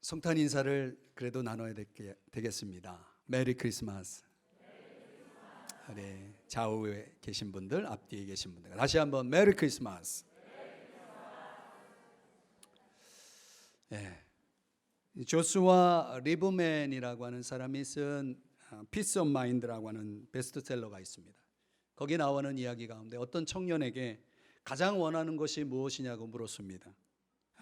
성탄 인사를 그래도 나눠야 되겠습니다. 메리 크리스마스. 네, 좌우에 계신 분들, 앞뒤에 계신 분들 다시 한번 메리 크리스마스. 네. 조슈아 리브맨이라고 하는 사람이 쓴 피스 오브 마인드라고 하는 베스트셀러가 있습니다. 거기 나오는 이야기 가운데 어떤 청년에게 가장 원하는 것이 무엇이냐고 물었습니다.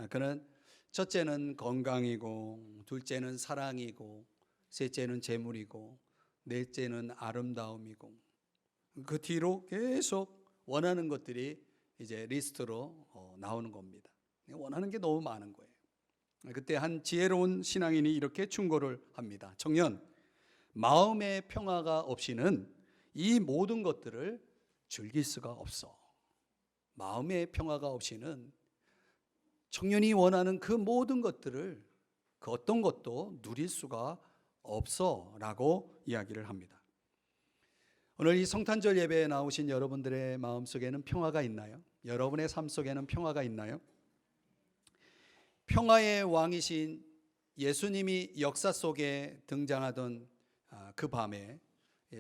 그는 첫째는 건강이고, 둘째는 사랑이고, 셋째는 재물이고, 넷째는 아름다움이고, 그 뒤로 계속 원하는 것들이 이제 리스트로 나오는 겁니다. 원하는 게 너무 많은 거예요. 그때 한 지혜로운 신앙인이 이렇게 충고를 합니다. 청년, 마음의 평화가 없이는 이 모든 것들을 즐길 수가 없어. 마음의 평화가 없이는 청년이 원하는 그 모든 것들을 그 어떤 것도 누릴 수가 없어 라고 이야기를 합니다. 오늘 이 성탄절 예배에 나오신 여러분들의 마음속에는 평화가 있나요? 여러분의 삶 속에는 평화가 있나요? 평화의 왕이신 예수님이 역사 속에 등장하던 그 밤에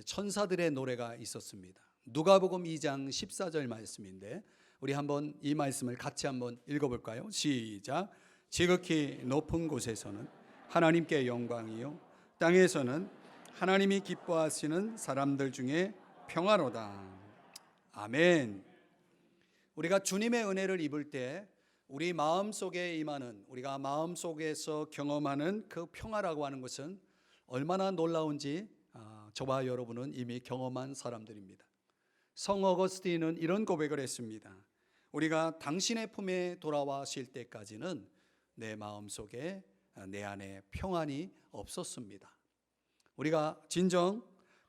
천사들의 노래가 있었습니다. 누가복음 2장 14절 말씀인데 우리 한번 이 말씀을 같이 한번 읽어볼까요? 시작. 지극히 높은 곳에서는 하나님께 영광이요 땅에서는 하나님이 기뻐하시는 사람들 중에 평화로다. 아멘. 우리가 주님의 은혜를 입을 때 우리 마음속에 임하는, 우리가 마음속에서 경험하는 그 평화라고 하는 것은 얼마나 놀라운지 저와 여러분은 이미 경험한 사람들입니다. 성 어거스틴은 이런 고백을 했습니다. 우리가 당신의 품에 돌아와실 때까지는 내 마음속에 내 안에 평안이 없었습니다. 우리가 진정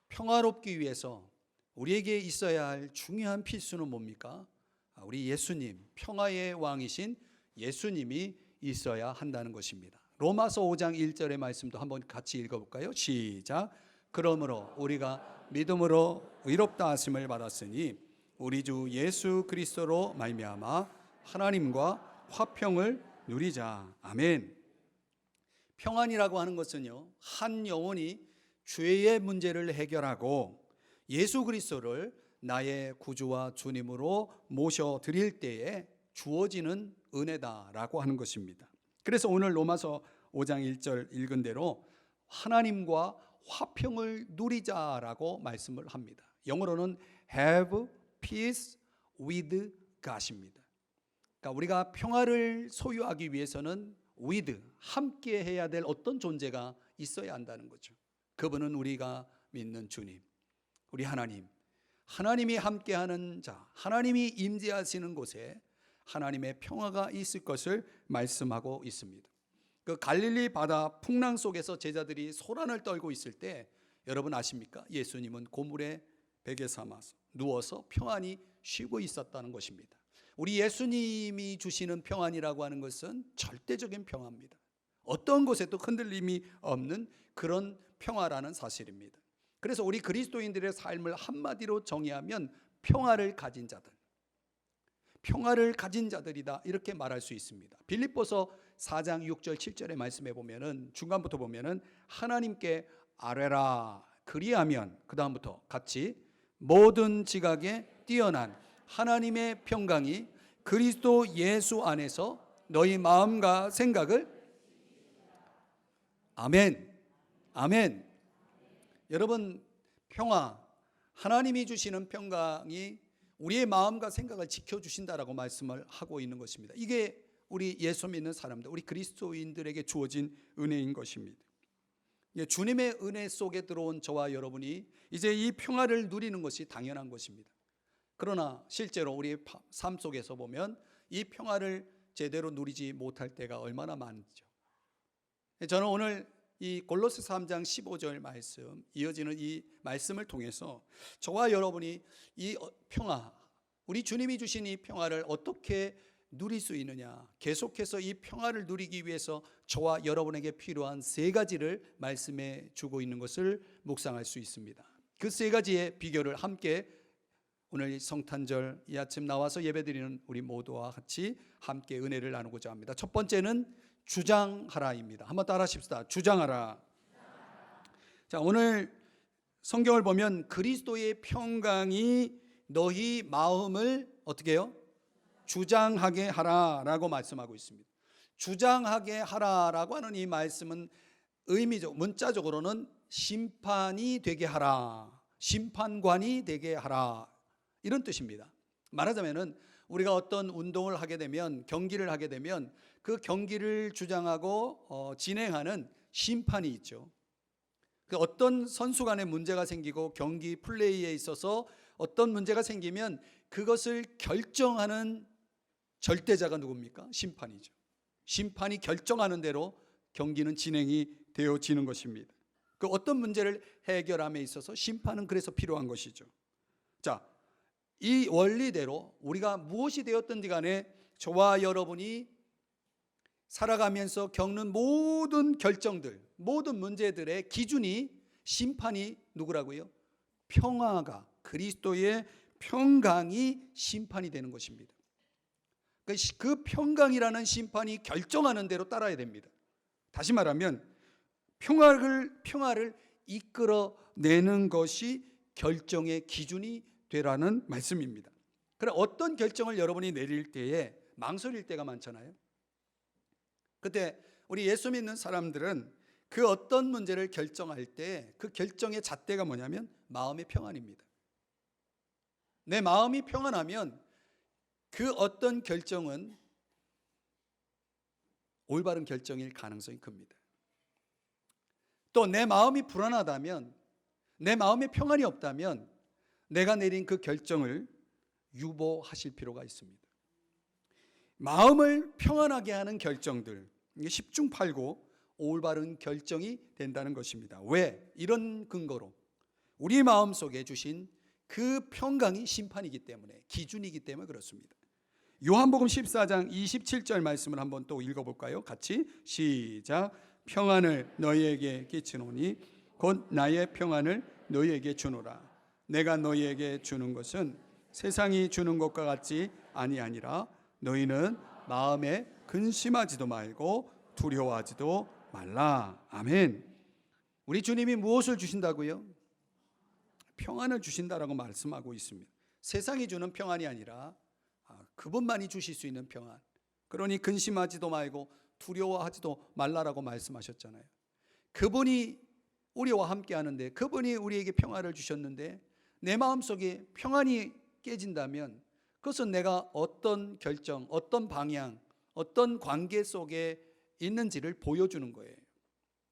평화롭기 위해서 우리에게 있어야 할 중요한 필수는 뭡니까? 우리 예수님, 평화의 왕이신 예수님이 있어야 한다는 것입니다. 로마서 5장 1절의 말씀도 한번 같이 읽어볼까요? 시작. 그러므로 우리가 믿음으로 의롭다 하심을 받았으니 우리 주 예수 그리스도로 말미암아 하나님과 화평을 누리자. 아멘. 평안이라고 하는 것은요, 한 영혼이 죄의 문제를 해결하고 예수 그리스도를 나의 구주와 주님으로 모셔드릴 때에 주어지는 은혜다라고 하는 것입니다. 그래서 오늘 로마서 5장 1절 읽은 대로 하나님과 화평을 누리자라고 말씀을 합니다. 영어로는 have peace with God입니다. 그러니까 우리가 평화를 소유하기 위해서는 with, 함께 해야 될 어떤 존재가 있어야 한다는 거죠. 그분은 우리가 믿는 주님, 우리 하나님, 하나님이 함께하는 자, 하나님이 임재하시는 곳에 하나님의 평화가 있을 것을 말씀하고 있습니다. 그 갈릴리 바다 풍랑 속에서 제자들이 소란을 떨고 있을 때 여러분 아십니까? 예수님은 고물에 베개 삼아서 누워서 평안히 쉬고 있었다는 것입니다. 우리 예수님이 주시는 평안이라고 하는 것은 절대적인 평화입니다. 어떤 곳에도 흔들림이 없는 그런 평화라는 사실입니다. 그래서 우리 그리스도인들의 삶을 한마디로 정의하면 평화를 가진 자들, 평화를 가진 자들이다 이렇게 말할 수 있습니다. 빌립보서 4장 6절 7절의 말씀에 보면은 중간부터 보면은 하나님께 아뢰라 그리하면 그 다음부터 같이 모든 지각에 뛰어난 하나님의 평강이 그리스도 예수 안에서 너희 마음과 생각을 아멘. 아멘. 여러분 평화, 하나님이 주시는 평강이 우리의 마음과 생각을 지켜주신다라고 말씀을 하고 있는 것입니다. 이게 우리 예수 믿는 사람들, 우리 그리스도인들에게 주어진 은혜인 것입니다. 주님의 은혜 속에 들어온 저와 여러분이 이제 이 평화를 누리는 것이 당연한 것입니다. 그러나 실제로 우리 삶 속에서 보면 이 평화를 제대로 누리지 못할 때가 얼마나 많죠. 저는 오늘 이 골로새 3장 15절 말씀, 이어지는 이 말씀을 통해서 저와 여러분이 이 평화, 우리 주님이 주신 이 평화를 어떻게 누릴 수 있느냐, 계속해서 이 평화를 누리기 위해서 저와 여러분에게 필요한 세 가지를 말씀해 주고 있는 것을 묵상할 수 있습니다. 그 세 가지의 비결을 함께 오늘 성탄절 이 아침 나와서 예배드리는 우리 모두와 같이 함께 은혜를 나누고자 합니다. 첫 번째는 주장하라입니다. 한번 따라 하십시다. 주장하라. 자, 오늘 성경을 보면 그리스도의 평강이 너희 마음을 어떻게 해요? 주장하게 하라라고 말씀하고 있습니다. 주장하게 하라라고 하는 이 말씀은 의미적, 문자적으로는 심판이 되게 하라, 심판관이 되게 하라, 이런 뜻입니다. 말하자면은 우리가 어떤 운동을 하게 되면, 경기를 하게 되면 그 경기를 주장하고 진행하는 심판이 있죠. 그 어떤 선수 간에 문제가 생기고 경기 플레이에 있어서 어떤 문제가 생기면 그것을 결정하는 절대자가 누굽니까? 심판이죠. 심판이 결정하는 대로 경기는 진행이 되어지는 것입니다. 그 어떤 문제를 해결함에 있어서 심판은 그래서 필요한 것이죠. 자, 이 원리대로 우리가 무엇이 되었든지 간에 저와 여러분이 살아가면서 겪는 모든 결정들, 모든 문제들의 기준이, 심판이 누구라고요? 평화가, 그리스도의 평강이 심판이 되는 것입니다. 그 평강이라는 심판이 결정하는 대로 따라야 됩니다. 다시 말하면 평화를 이끌어내는 것이 결정의 기준이 되라는 말씀입니다. 그럼 어떤 결정을 여러분이 내릴 때에 망설일 때가 많잖아요. 그때 우리 예수 믿는 사람들은 그 어떤 문제를 결정할 때 그 결정의 잣대가 뭐냐면 마음의 평안입니다. 내 마음이 평안하면 그 어떤 결정은 올바른 결정일 가능성이 큽니다. 또 내 마음이 불안하다면, 내 마음에 평안이 없다면 내가 내린 그 결정을 유보하실 필요가 있습니다. 마음을 평안하게 하는 결정들, 이게 10중 8구 올바른 결정이 된다는 것입니다. 왜? 이런 근거로 우리 마음속에 주신 그 평강이 심판이기 때문에, 기준이기 때문에 그렇습니다. 요한복음 14장 27절 말씀을 한번 또 읽어볼까요? 같이 시작. 평안을 너희에게 끼치노니 곧 나의 평안을 너희에게 주노라. 내가 너희에게 주는 것은 세상이 주는 것과 같지 아니하니라. 너희는 마음에 근심하지도 말고 두려워하지도 말라. 아멘. 우리 주님이 무엇을 주신다고요? 평안을 주신다라고 말씀하고 있습니다. 세상이 주는 평안이 아니라 그분만이 주실 수 있는 평안. 그러니 근심하지도 말고 두려워하지도 말라라고 말씀하셨잖아요. 그분이 우리와 함께 하는데, 그분이 우리에게 평안을 주셨는데 내 마음속에 평안이 깨진다면 그것은 내가 어떤 결정, 어떤 방향, 어떤 관계 속에 있는지를 보여주는 거예요.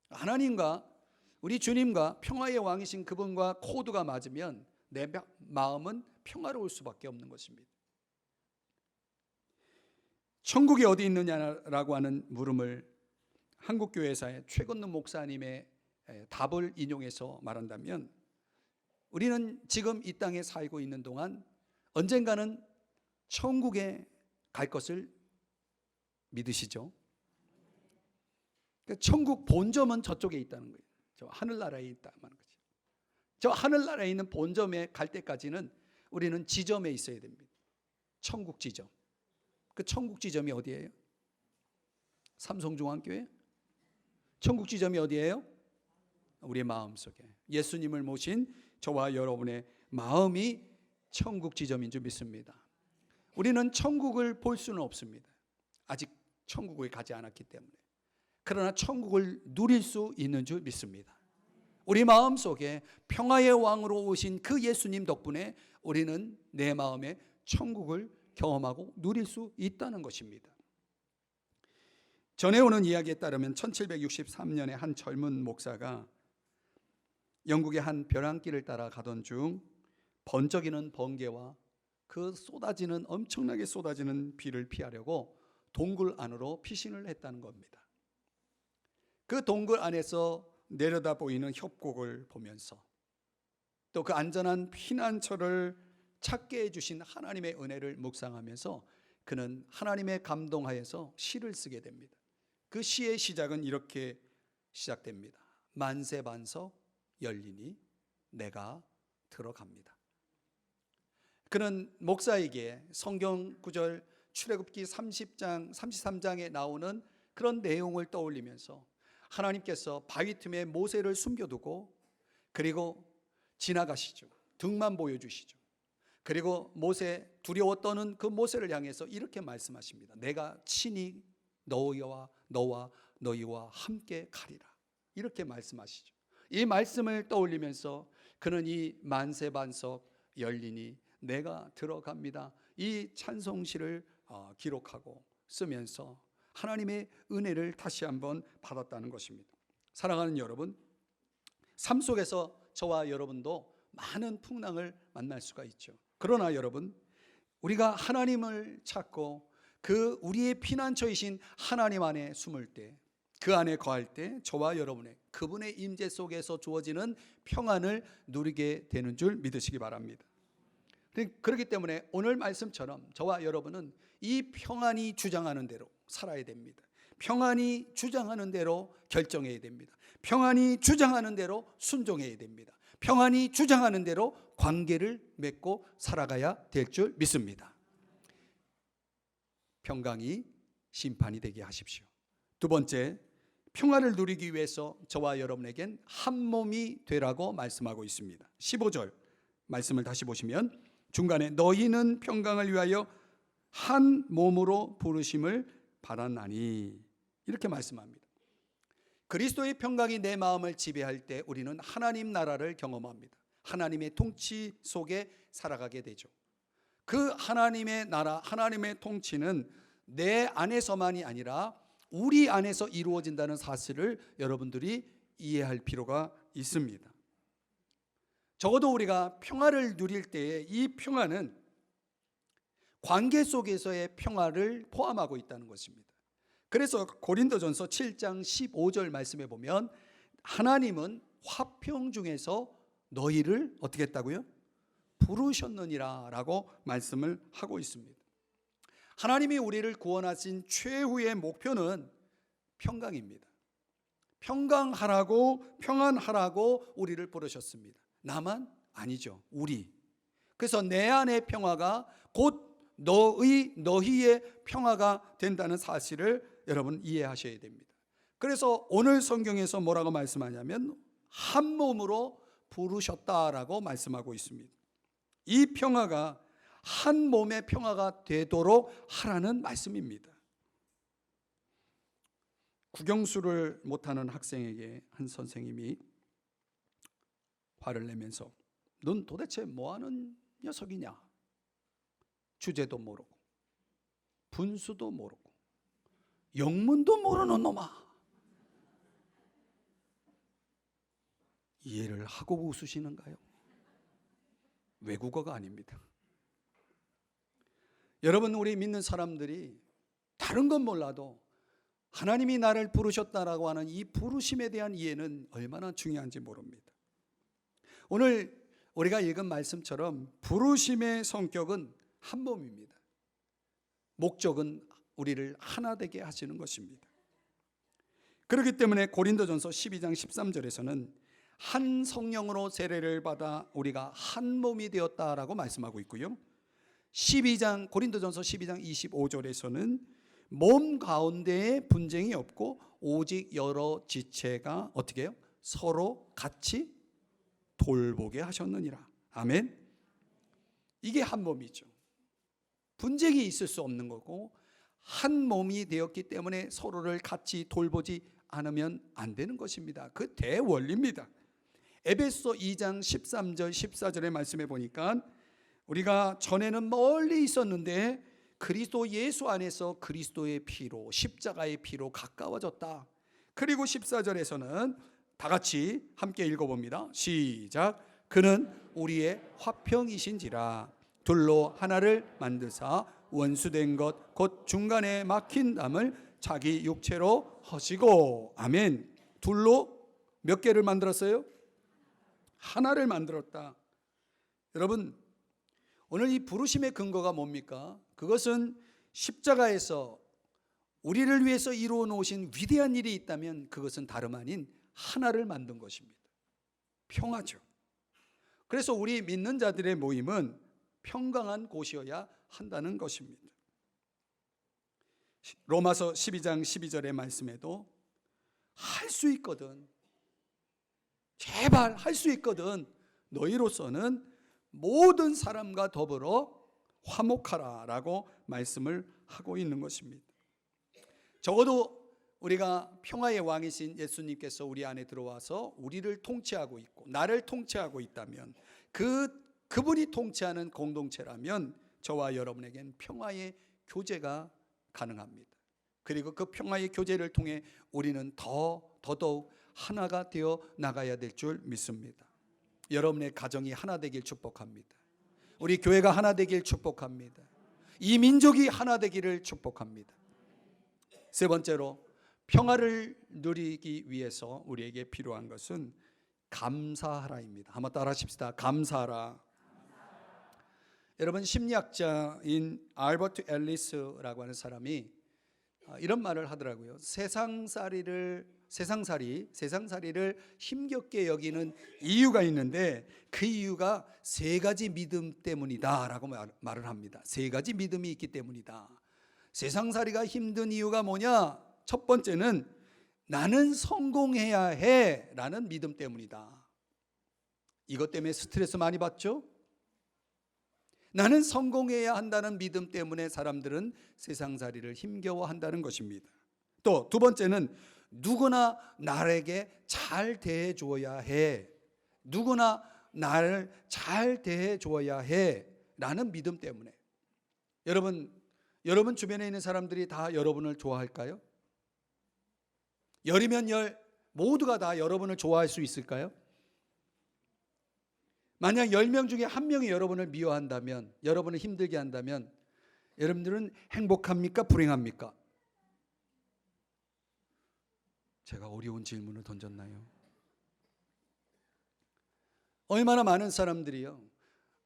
하나님과 우리 주님과 평화의 왕이신 그분과 코드가 맞으면 내 마음은 평화로울 수밖에 없는 것입니다. 천국이 어디 있느냐라고 하는 물음을 한국교회사의 최건능 목사님의 답을 인용해서 말한다면, 우리는 지금 이 땅에 살고 있는 동안 언젠가는 천국에 갈 것을 믿으시죠? 천국 본점은 저쪽에 있다는 거예요. 저 하늘나라에 있다는 거죠. 저 하늘나라에 있는 본점에 갈 때까지는 우리는 지점에 있어야 됩니다. 천국 지점. 그 천국 지점이 어디예요? 삼성중앙교회? 천국 지점이 어디예요? 우리의 마음속에 예수님을 모신 저와 여러분의 마음이 천국 지점인 줄 믿습니다. 우리는 천국을 볼 수는 없습니다. 아직 천국에 가지 않았기 때문에. 그러나 천국을 누릴 수 있는 줄 믿습니다. 우리 마음속에 평화의 왕으로 오신 그 예수님 덕분에 우리는 내 마음에 천국을 경험하고 누릴 수 있다는 것입니다. 전해오는 이야기에 따르면 1763년에 한 젊은 목사가 영국의 한 벼랑길을 따라 가던 중 번쩍이는 번개와 그 엄청나게 쏟아지는 비를 피하려고 동굴 안으로 피신을 했다는 겁니다. 그 동굴 안에서 내려다 보이는 협곡을 보면서 또 그 안전한 피난처를 찾게 해주신 하나님의 은혜를 묵상하면서 그는 하나님의 감동하여서 시를 쓰게 됩니다. 그 시의 시작은 이렇게 시작됩니다. 만세반석 열리니 내가 들어갑니다. 그는 목사에게 성경 구절 출애굽기 30장, 33장에 나오는 그런 내용을 떠올리면서 하나님께서 바위 틈에 모세를 숨겨두고 그리고 지나가시죠. 등만 보여주시죠. 그리고 모세 두려워 떠는 그 모세를 향해서 이렇게 말씀하십니다. 내가 친히 너와 너희와 함께 가리라. 이렇게 말씀하시죠. 이 말씀을 떠올리면서 그는 이 만세반석 열리니 내가 들어갑니다. 이 찬송시를 기록하고 쓰면서 하나님의 은혜를 다시 한번 받았다는 것입니다. 사랑하는 여러분, 삶 속에서 저와 여러분도 많은 풍랑을 만날 수가 있죠. 그러나 여러분, 우리가 하나님을 찾고 그 우리의 피난처이신 하나님 안에 숨을 때, 그 안에 거할 때 저와 여러분의 그분의 임재 속에서 주어지는 평안을 누리게 되는 줄 믿으시기 바랍니다. 그렇기 때문에 오늘 말씀처럼 저와 여러분은 이 평안이 주장하는 대로 살아야 됩니다. 평안이 주장하는 대로 결정해야 됩니다. 평안이 주장하는 대로 순종해야 됩니다. 평안이 주장하는 대로 관계를 맺고 살아가야 될 줄 믿습니다. 평강이 심판이 되게 하십시오. 두 번째, 평안을 누리기 위해서 저와 여러분에겐 한 몸이 되라고 말씀하고 있습니다. 15절 말씀을 다시 보시면 중간에 너희는 평강을 위하여 한 몸으로 부르심을 받았나니 이렇게 말씀합니다. 그리스도의 평강이 내 마음을 지배할 때 우리는 하나님 나라를 경험합니다. 하나님의 통치 속에 살아가게 되죠. 그 하나님의 나라, 하나님의 통치는 내 안에서만이 아니라 우리 안에서 이루어진다는 사실을 여러분들이 이해할 필요가 있습니다. 적어도 우리가 평화를 누릴 때에 이 평화는 관계 속에서의 평화를 포함하고 있다는 것입니다. 그래서 고린도전서 7장 15절 말씀에 보면 하나님은 화평 중에서 너희를 어떻게 했다고요? 부르셨느니라 라고 말씀을 하고 있습니다. 하나님이 우리를 구원하신 최후의 목표는 평강입니다. 평강하라고 평안하라고 우리를 부르셨습니다. 나만? 아니죠. 우리. 그래서 내 안의 평화가 곧 너희의 평화가 된다는 사실을 여러분 이해하셔야 됩니다. 그래서 오늘 성경에서 뭐라고 말씀하냐면 한 몸으로 부르셨다라고 말씀하고 있습니다. 이 평화가 한 몸의 평화가 되도록 하라는 말씀입니다. 국영수를 못하는 학생에게 한 선생님이 화를 내면서 넌 도대체 뭐하는 녀석이냐? 주제도 모르고 분수도 모르고 영문도 모르는 놈아. 이해를 하고 웃으시는가요? 외국어가 아닙니다. 여러분, 우리 믿는 사람들이 다른 건 몰라도 하나님이 나를 부르셨다라고 하는 이 부르심에 대한 이해는 얼마나 중요한지 모릅니다. 오늘 우리가 읽은 말씀처럼 부르심의 성격은 한 몸입니다. 목적은 우리를 하나 되게 하시는 것입니다. 그렇기 때문에 고린도전서 12장 13절에서는 한 성령으로 세례를 받아 우리가 한 몸이 되었다라고 말씀하고 있고요. 고린도전서 12장 25절에서는 몸 가운데에 분쟁이 없고 오직 여러 지체가 어떻게 해요? 서로 같이 돌보게 하셨느니라. 아멘. 이게 한 몸이죠. 분쟁이 있을 수 없는 거고 한 몸이 되었기 때문에 서로를 같이 돌보지 않으면 안 되는 것입니다. 그 대원리입니다. 에베소 2장 13절 14절의 말씀에 보니까 우리가 전에는 멀리 있었는데 그리스도 예수 안에서 그리스도의 피로 십자가의 피로 가까워졌다. 그리고 14절에서는 다 같이 함께 읽어봅니다. 시작. 그는 우리의 화평이신지라 둘로 하나를 만드사 원수된 것 곧 중간에 막힌 담을 자기 육체로 허시고. 아멘. 둘로 몇 개를 만들었어요? 하나를 만들었다. 여러분, 오늘 이 부르심의 근거가 뭡니까? 그것은 십자가에서 우리를 위해서 이루어 놓으신 위대한 일이 있다면 그것은 다름 아닌 하나를 만든 것입니다. 평화죠. 그래서 우리 믿는 자들의 모임은 평강한 곳이어야 한다는 것입니다. 로마서 12장 12절의 말씀에도 할 수 있거든, 제발 할 수 있거든, 너희로서는 모든 사람과 더불어 화목하라 라고 말씀을 하고 있는 것입니다. 적어도 우리가 평화의 왕이신 예수님께서 우리 안에 들어와서 우리를 통치하고 있고 나를 통치하고 있다면, 그분이 통치하는 공동체라면 저와 여러분에겐 평화의 교제가 가능합니다. 그리고 그 평화의 교제를 통해 우리는 더더욱 하나가 되어 나가야 될 줄 믿습니다. 여러분의 가정이 하나 되길 축복합니다. 우리 교회가 하나 되길 축복합니다. 이 민족이 하나 되기를 축복합니다. 세 번째로, 평화를 누리기 위해서 우리에게 필요한 것은 감사하라입니다. 한번 따라 하십시다. 감사하라. 여러분, 심리학자인 알버트 앨리스라고 하는 사람이 이런 말을 하더라고요. 세상살이를 힘겹게 여기는 이유가 있는데 그 이유가 세 가지 믿음 때문이다 라고 말을 합니다. 세 가지 믿음이 있기 때문이다. 세상살이가 힘든 이유가 뭐냐? 첫 번째는 나는 성공해야 해 라는 믿음 때문이다. 이것 때문에 스트레스 많이 받죠? 나는 성공해야 한다는 믿음 때문에 사람들은 세상살이를 힘겨워한다는 것입니다. 또 두 번째는 누구나 나에게 잘 대해 주어야 해, 누구나 나를 잘 대해 주어야 해 라는 믿음 때문에. 여러분 주변에 있는 사람들이 다 여러분을 좋아할까요? 열이면 열 모두가 다 여러분을 좋아할 수 있을까요? 만약 10명 중에 1명이 여러분을 미워한다면, 여러분을 힘들게 한다면 여러분들은 행복합니까? 불행합니까? 제가 어려운 질문을 던졌나요? 얼마나 많은 사람들이요,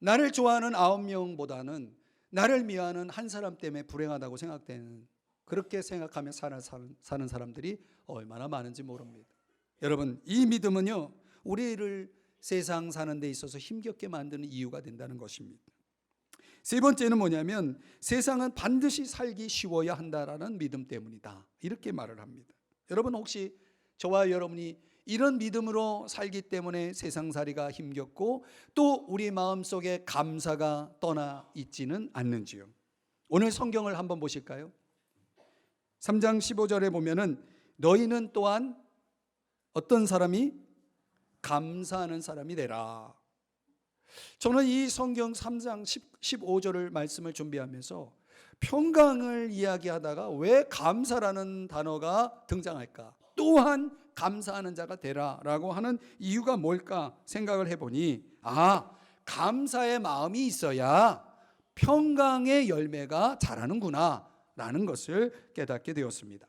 나를 좋아하는 9명보다는 나를 미워하는 한 사람 때문에 불행하다고 생각되는, 그렇게 생각하며 사는 사람들이 얼마나 많은지 모릅니다. 여러분, 이 믿음은요, 우리를 세상 사는 데 있어서 힘겹게 만드는 이유가 된다는 것입니다. 세 번째는 뭐냐면, 세상은 반드시 살기 쉬워야 한다라는 믿음 때문이다, 이렇게 말을 합니다. 여러분, 혹시 저와 여러분이 이런 믿음으로 살기 때문에 세상살이가 힘겹고 또 우리 마음속에 감사가 떠나 있지는 않는지요? 오늘 성경을 한번 보실까요? 3장 15절에 보면은 너희는 또한 어떤 사람이? 감사하는 사람이 되라. 저는 이 성경 3장 15절을 말씀을 준비하면서 평강을 이야기하다가 왜 감사라는 단어가 등장할까? 또한 감사하는 자가 되라라고 하는 이유가 뭘까 생각을 해보니, 감사의 마음이 있어야 평강의 열매가 자라는구나 라는 것을 깨닫게 되었습니다.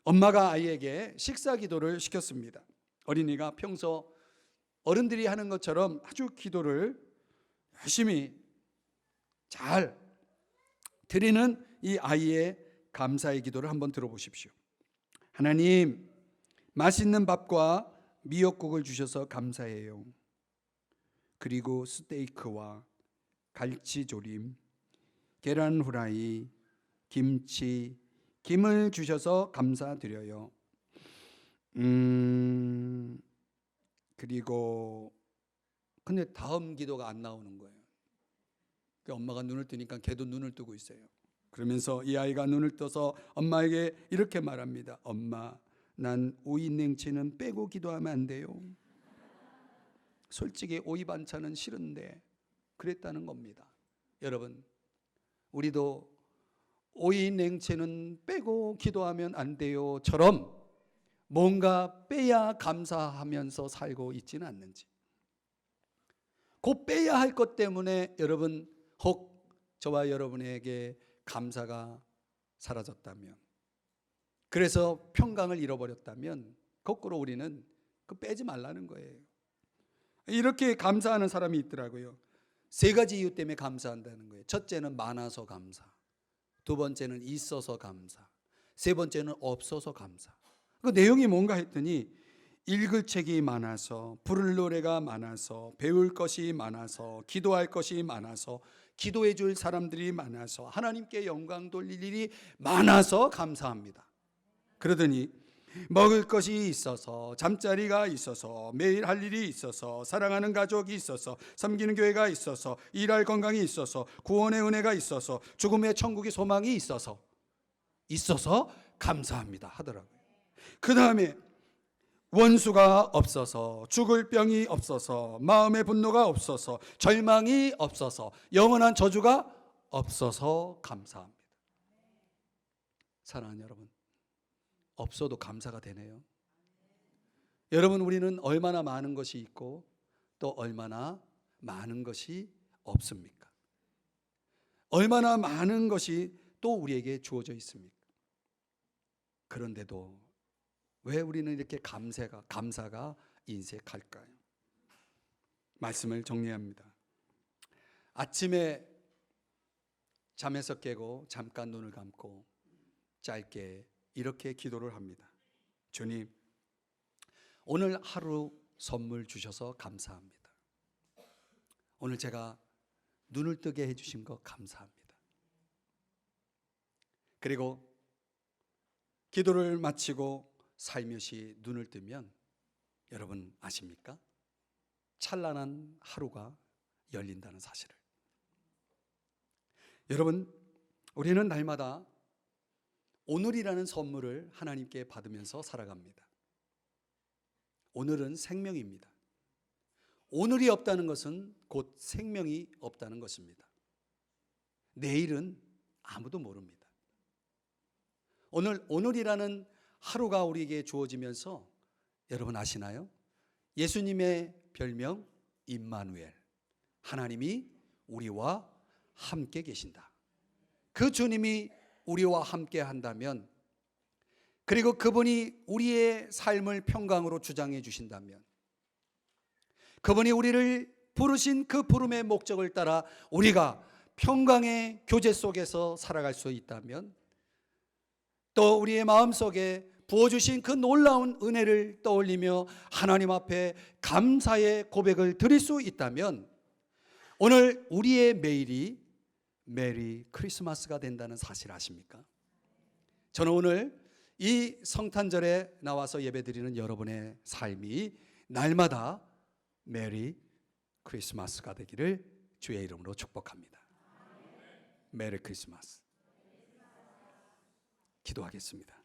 엄마가 아이에게 식사 기도를 시켰습니다. 어린이가 평소 어른들이 하는 것처럼 아주 기도를 열심히 잘 드리는 이 아이의 감사의 기도를 한번 들어보십시오. 하나님, 맛있는 밥과 미역국을 주셔서 감사해요. 그리고 스테이크와 갈치조림, 계란 후라이, 김치, 김을 주셔서 감사드려요. 그리고 근데 다음 기도가 안 나오는 거예요. 엄마가 눈을 뜨니까 걔도 눈을 뜨고 있어요. 그러면서 이 아이가 눈을 떠서 엄마에게 이렇게 말합니다. 엄마, 난 오이 냉채는 빼고 기도하면 안 돼요. 솔직히 오이 반찬은 싫은데 그랬다는 겁니다. 여러분, 우리도 오이 냉채는 빼고 기도하면 안 돼요처럼 뭔가 빼야 감사하면서 살고 있지는 않는지, 그 빼야 할 것 때문에 여러분, 혹 저와 여러분에게 감사가 사라졌다면, 그래서 평강을 잃어버렸다면 거꾸로 우리는 그 빼지 말라는 거예요. 이렇게 감사하는 사람이 있더라고요. 세 가지 이유 때문에 감사한다는 거예요. 첫째는 많아서 감사, 두 번째는 있어서 감사, 세 번째는 없어서 감사. 그 내용이 뭔가 했더니 읽을 책이 많아서, 부를 노래가 많아서, 배울 것이 많아서, 기도할 것이 많아서, 기도해 줄 사람들이 많아서 하나님께 영광 돌릴 일이 많아서 감사합니다. 그러더니 먹을 것이 있어서, 잠자리가 있어서, 매일 할 일이 있어서, 사랑하는 가족이 있어서, 섬기는 교회가 있어서, 일할 건강이 있어서, 구원의 은혜가 있어서, 죽음의 천국의 소망이 있어서 감사합니다 하더라고요. 그 다음에 원수가 없어서, 죽을 병이 없어서, 마음의 분노가 없어서, 절망이 없어서, 영원한 저주가 없어서 감사합니다. 사랑하는 여러분, 없어도 감사가 되네요. 여러분, 우리는 얼마나 많은 것이 있고 또 얼마나 많은 것이 없습니까? 얼마나 많은 것이 또 우리에게 주어져 있습니까? 그런데도 왜 우리는 이렇게 감사가 인색할까요? 말씀을 정리합니다. 아침에 잠에서 깨고 잠깐 눈을 감고 짧게 이렇게 기도를 합니다. 주님, 오늘 하루 선물 주셔서 감사합니다. 오늘 제가 눈을 뜨게 해주신 거 감사합니다. 그리고 기도를 마치고 살며시 눈을 뜨면 여러분 아십니까? 찬란한 하루가 열린다는 사실을. 여러분, 우리는 날마다 오늘이라는 선물을 하나님께 받으면서 살아갑니다. 오늘은 생명입니다. 오늘이 없다는 것은 곧 생명이 없다는 것입니다. 내일은 아무도 모릅니다. 오늘이라는 하루가 우리에게 주어지면서 여러분 아시나요? 예수님의 별명 임마누엘, 하나님이 우리와 함께 계신다. 그 주님이 우리와 함께 한다면, 그리고 그분이 우리의 삶을 평강으로 주장해 주신다면, 그분이 우리를 부르신 그 부름의 목적을 따라 우리가 평강의 교제 속에서 살아갈 수 있다면, 또 우리의 마음속에 부어주신 그 놀라운 은혜를 떠올리며 하나님 앞에 감사의 고백을 드릴 수 있다면, 오늘 우리의 매일이 메리 크리스마스가 된다는 사실 아십니까? 저는 오늘 이 성탄절에 나와서 예배드리는 여러분의 삶이 날마다 메리 크리스마스가 되기를 주의 이름으로 축복합니다. 메리 크리스마스. 기도하겠습니다.